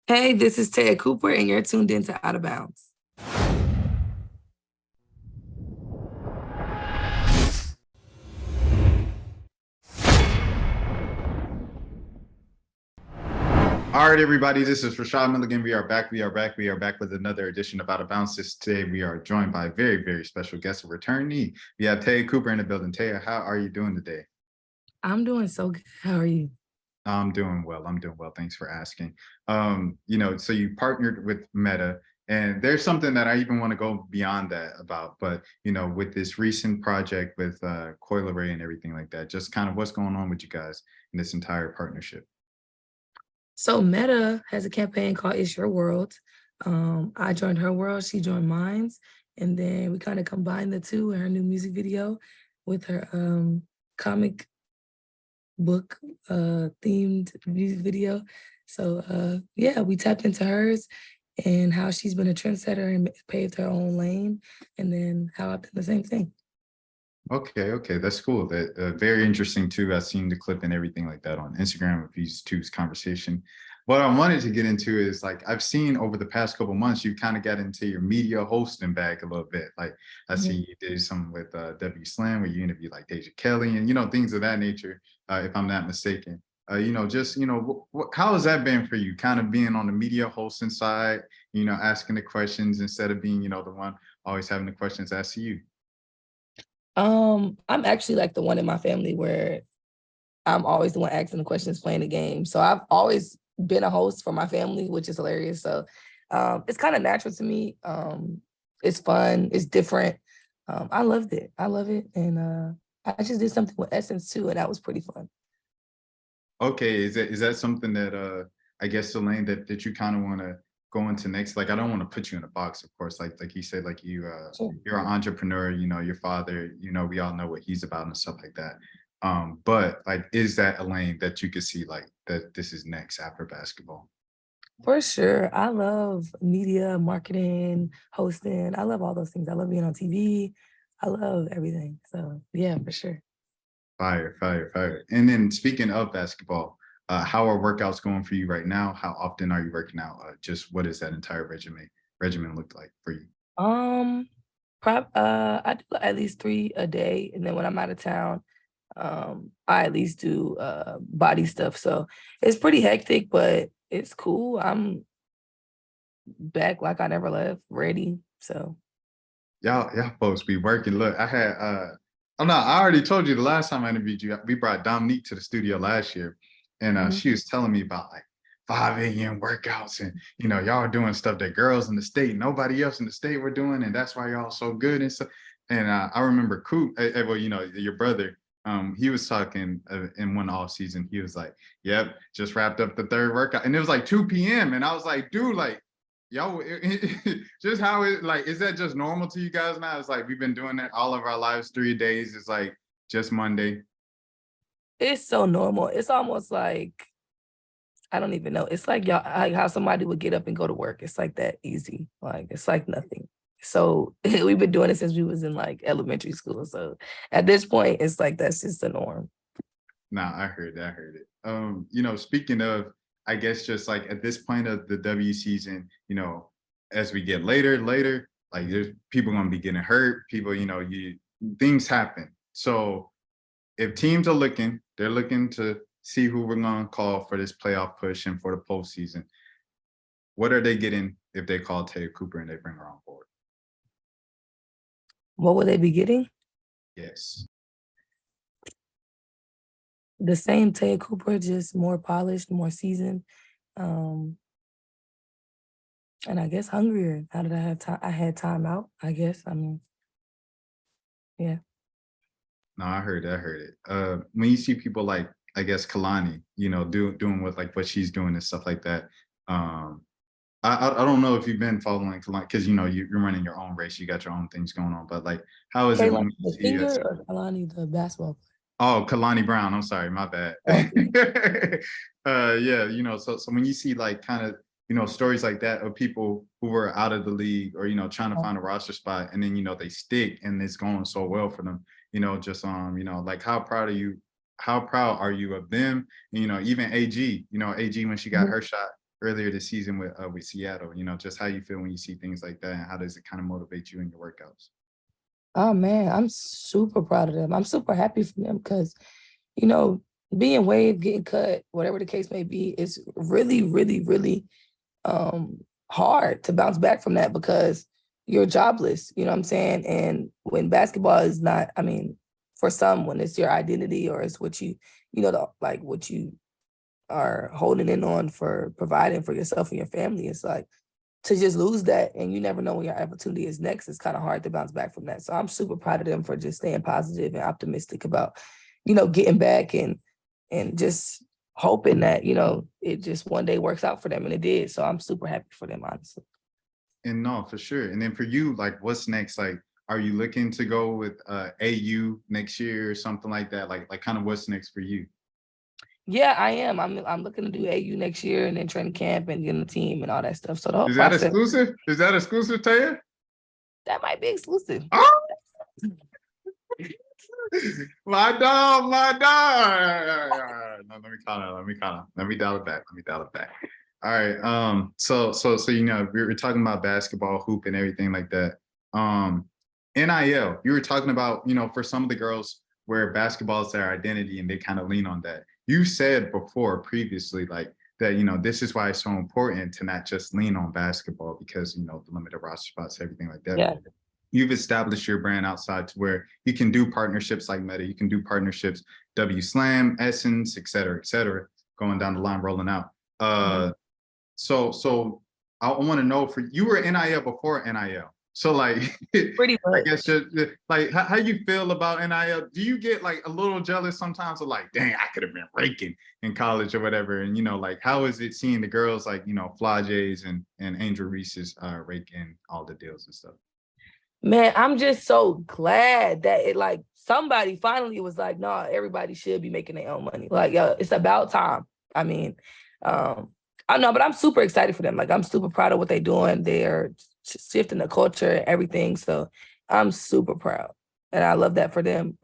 Hey, this is Ted Cooper, and you're tuned into Out of Bounds. All right, everybody, this is Rashad Milligan. We are back. We are back with another edition of Out of Bounds. Today, we are joined by a very, very special guest, a returnee. We have Taya Cooper in the building. Taya, how are you doing today? I'm doing so good. How are you? I'm doing well. I'm doing well. Thanks for asking. So you partnered with Meta, and there's something that I even want to go beyond that about. But with this recent project with Coil Array and everything like that, just kind of what's going on with you guys in this entire partnership. So Meta has a campaign called It's Your World. I joined her world, she joined mine, and then we kind of combined the two in her new music video with her comic book themed music video. So yeah, we tapped into hers and how she's been a trendsetter and paved her own lane, and then how I've done the same thing. Okay, that's cool. That very interesting too. I've seen the clip and everything like that on Instagram of these two's conversation. What I wanted to get into is like I've seen over the past couple months, you kind of got into your media hosting bag a little bit. Like I see you did some with W Slam where you interviewed like Deja Kelly and things of that nature. If I'm not mistaken. How has that been for you? Kind of being on the media hosting side, asking the questions instead of being the one always having the questions asked to you. I'm actually like the one in my family where I'm always the one asking the questions, playing the game. So I've always been a host for my family, which is hilarious. So it's kind of natural to me. It's fun, it's different. I loved it. I love it. And I just did something with Essence too, and that was pretty fun. Okay, is that something that I guess the lane that you kind of want to go into next? Like I don't want to put you in a box, of course. Like you said, like Sure. you're an entrepreneur, your father, we all know what he's about and stuff like that. But like is that a lane that you could see like that this is next after basketball? For sure. I love media, marketing, hosting. I love all those things. I love being on TV. I love everything. So yeah, for sure. Fire. And then speaking of basketball, how are workouts going for you right now? How often are you working out? Just what does that entire regimen look like for you? Um, I do at least 3 a day, and then when I'm out of town, I at least do, body stuff, so it's pretty hectic, but it's cool. I'm back like I never left, ready, so Y'all folks be working. Look, I had oh no, I already told you the last time I interviewed you. We brought Dominique to the studio last year, and mhm. she was telling me about like 5 a.m. workouts, and y'all are doing stuff that girls in the state, nobody else in the state were doing, and that's why y'all so good and so. And I remember Coop, well, your brother. He was talking in one off season. He was like, "Yep, just wrapped up the third workout," and it was like 2 p.m. And I was like, "Dude, like, yo, just how it like is that just normal to you guys now? It's like we've been doing that all of our lives, 3 days. It's like just Monday. It's so normal. It's almost like I don't even know. It's like y'all like how somebody would get up and go to work. It's like that easy. Like it's like nothing. So we've been doing it since we was in like elementary school. So at this point, it's like that's just the norm. Nah, I heard that. I heard it. Speaking of, I guess just like at this point of the W season, as we get later, like there's people gonna be getting hurt. People, things happen. So if teams are looking, they're looking to see who we're gonna call for this playoff push and for the postseason. What are they getting if they call Taylor Cooper and they bring her on board? What will they be getting? Yes. The same Taya Cooper, just more polished, more seasoned, um, and I guess hungrier. Now that I had time out. I guess. I mean, yeah. No, I heard it. I heard it. When you see people like, I guess Kalani, doing what like what she's doing and stuff like that. Um, I don't know if you've been following Kalani because you're running your own race, you got your own things going on. But like, how is it Kalani when you the see us? singer or Kalani the basketball Oh, Kalani Brown. I'm sorry, my bad. player? Okay. Yeah, so when you see like kind of stories like that of people who were out of the league or trying to find a roster spot and then they stick and it's going so well for them, just like how proud are you of them? And, even AG, AG when she got Mhm. her shot, earlier this season with Seattle. You know, just how you feel when you see things like that, and how does it kind of motivate you in your workouts? Oh man, I'm super proud of them. I'm super happy for them because, you know, being waived, getting cut, whatever the case may be, is really, really, really hard to bounce back from that because you're jobless, you know what I'm saying? And when basketball is not, I mean, for some, when it's your identity or it's what you know, like what you are holding in on for providing for yourself and your family, it's like to just lose that and you never know when your opportunity is next, it's kind of hard to bounce back from that. So I'm super proud of them for just staying positive and optimistic about, you know, getting back and just hoping that, you know, it just one day works out for them. And it did. So I'm super happy for them, honestly. And no, for sure. And then for you, like, what's next? Like, are you looking to go with AU next year or something like that? Like kind of what's next for you? Yeah, I am. I'm looking to do AU next year and then training camp and getting the team and all that stuff. So the whole Is that process, exclusive? Is that exclusive, Taya? that might be exclusive. Oh, my dog, my dog. No, let me count it. Let me dial it back. Let me dial it back. All right. So you know, we were talking about basketball, hoop, and everything like that. NIL, you were talking about, you know, for some of the girls where basketball is their identity and they kind of lean on that. You said before previously, like that, you know, this is why it's so important to not just lean on basketball because, you know, the limited roster spots, everything like that. Yeah. You've established your brand outside to where you can do partnerships like Meta, you can do partnerships, W Slam, Essence, et cetera, going down the line, rolling out. So I want to know, for you were NIL before NIL. So like, Pretty I much. guess like how you feel about NIL? Do you get like a little jealous sometimes of like, dang, I could have been raking in college or whatever? And you know, like how is it seeing the girls like, you know, Fly J's and Angel Reese's raking all the deals and stuff? Man, I'm just so glad that it like somebody finally was like, no, everybody should be making their own money. Like, it's about time. I mean, I know, but I'm super excited for them. Like, I'm super proud of what they're doing. They're shifting the culture and everything. So I'm super proud. And I love that for them.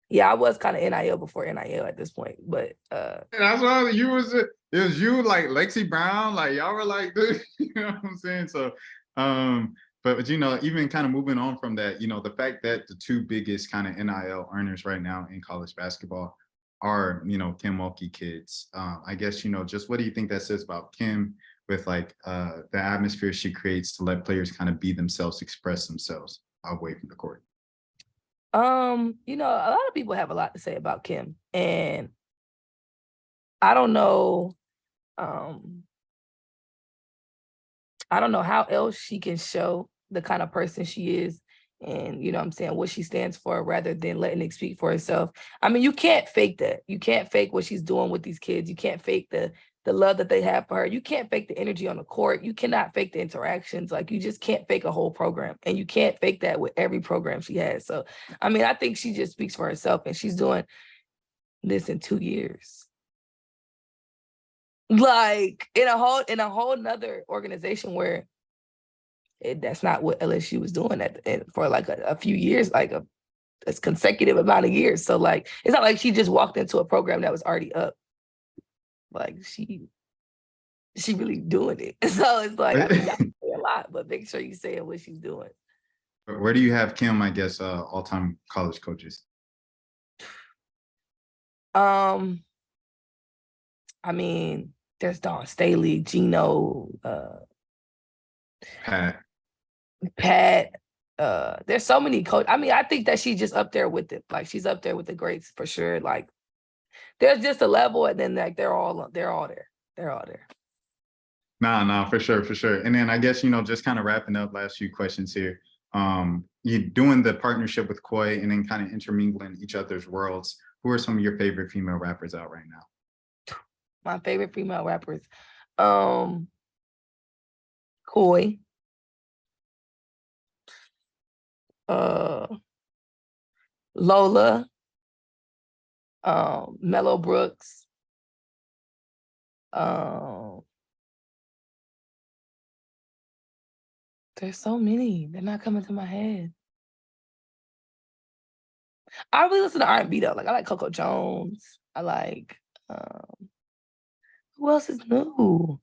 Yeah, I was kind of NIL before NIL at this point, but And that's why you was it was you like Lexi Brown, like y'all were like this, you know what I'm saying? So but you know, even kind of moving on from that, you know, the fact that the two biggest kind of NIL earners right now in college basketball are, you know, Kim Mulkey kids. I guess, you know, just what do you think that says about Kim with like the atmosphere she creates to let players kind of be themselves, express themselves away from the court? you know, a lot of people have a lot to say about Kim, and I don't know, um, I don't know how else she can show the kind of person she is and, you know what I'm saying, what she stands for rather than letting it speak for herself. I mean, you can't fake that. You can't fake what she's doing with these kids. You can't fake the love that they have for her. You can't fake the energy on the court. You cannot fake the interactions. Like you just can't fake a whole program. And you can't fake that with every program she has. So, I mean, I think she just speaks for herself and she's doing this in 2 years. Like in a whole nother organization where that's not what LSU was doing for like a few years, like a consecutive amount of years. So like, it's not like she just walked into a program that was already up. Like she really doing it. So it's like, I mean, y'all say a lot, but make sure you say what she's doing. Where do you have Kim, I guess, all-time college coaches? Um, I mean, there's Dawn Staley, Gino, Pat. Pat. There's so many coaches. I mean, I think that she's just up there with it. Like she's up there with the greats for sure. Like there's just a level, and then like they're all there. They're all there. Nah, for sure, for sure. And then I guess, you know, just kind of wrapping up last few questions here. You doing the partnership with Koi and then kind of intermingling each other's worlds. Who are some of your favorite female rappers out right now? My favorite female rappers. Koi, uh, Lola, Mellow Brooks, um, there's so many. They're not coming to my head. I really listen to R&B though. Like I like Coco Jones. I like Who else is new?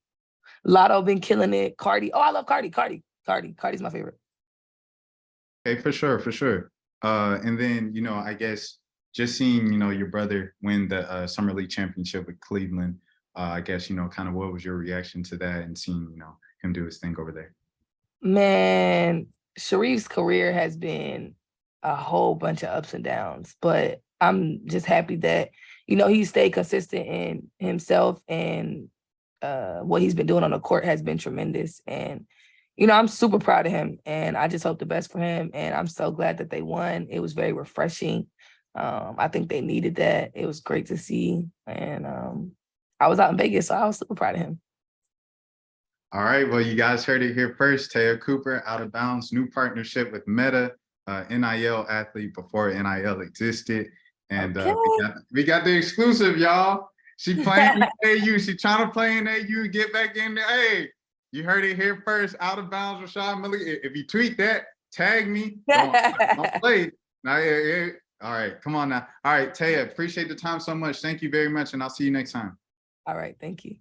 Lotto been killing it. Cardi. Oh, I love Cardi. Cardi's my favorite. Okay, for sure, for sure. And then, I guess just seeing, your brother win the Summer League championship with Cleveland, I guess, kind of what was your reaction to that and seeing, him do his thing over there? Man, Sharif's career has been a whole bunch of ups and downs, but I'm just happy that, he stayed consistent in himself, and what he's been doing on the court has been tremendous. And, I'm super proud of him, and I just hope the best for him. And I'm so glad that they won. It was very refreshing. I think they needed that. It was great to see. And I was out in Vegas, so I was super proud of him. All right. Well, you guys heard it here first. Taya Cooper, Out of Bounds, new partnership with Meta, NIL athlete before NIL existed. And Okay. we got the exclusive, y'all. She playing in AU. She trying to play in AU, get back in there. Hey, you heard it here first. Out of Bounds, Rashad Miller. If you tweet that, tag me. Don't play. Now, yeah. All right. Come on now. All right, Taya, appreciate the time so much. Thank you very much. And I'll see you next time. All right. Thank you.